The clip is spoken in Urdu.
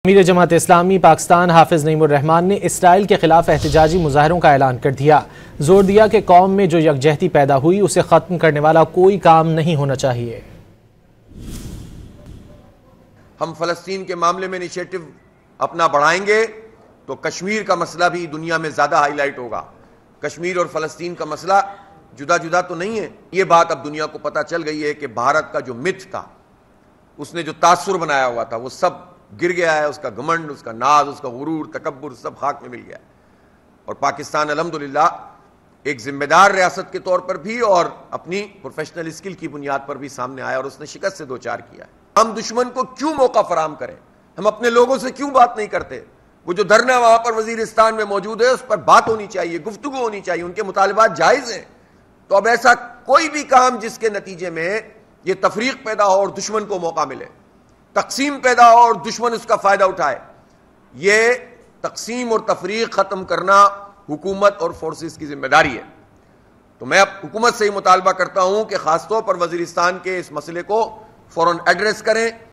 امیر جماعت اسلامی پاکستان حافظ نعیم الرحمان نے اسرائیل کے خلاف احتجاجی مظاہروں کا اعلان کر دیا۔ زور دیا کہ قوم میں جو یکجہتی پیدا ہوئی اسے ختم کرنے والا کوئی کام نہیں ہونا چاہیے۔ ہم فلسطین کے معاملے میں انیشیٹو اپنا بڑھائیں گے تو کشمیر کا مسئلہ بھی دنیا میں زیادہ ہائی لائٹ ہوگا۔ کشمیر اور فلسطین کا مسئلہ جدا جدا تو نہیں ہے۔ یہ بات اب دنیا کو پتہ چل گئی ہے کہ بھارت کا جو متھ تھا، اس نے جو تاثر بنایا ہوا تھا، وہ سب گر گیا ہے۔ اس کا گھمنڈ، اس کا ناز، اس کا غرور، تکبر سب خاک میں مل گیا ہے۔ اور پاکستان الحمدللہ ایک ذمہ دار ریاست کے طور پر بھی اور اپنی پروفیشنل اسکل کی بنیاد پر بھی سامنے آیا اور اس نے شکست سے دوچار کیا ہے۔ ہم دشمن کو کیوں موقع فراہم کریں؟ ہم اپنے لوگوں سے کیوں بات نہیں کرتے؟ وہ جو دھرنا وہاں پر وزیرستان میں موجود ہے، اس پر بات ہونی چاہیے، گفتگو ہونی چاہیے، ان کے مطالبات جائز ہیں۔ تو اب ایسا کوئی بھی کام جس کے نتیجے میں یہ تفریق پیدا ہو اور دشمن کو موقع ملے، تقسیم پیدا ہو اور دشمن اس کا فائدہ اٹھائے، یہ تقسیم اور تفریق ختم کرنا حکومت اور فورسز کی ذمہ داری ہے۔ تو میں اب حکومت سے ہی مطالبہ کرتا ہوں کہ خاص طور پر وزیرستان کے اس مسئلے کو فوراً ایڈریس کریں۔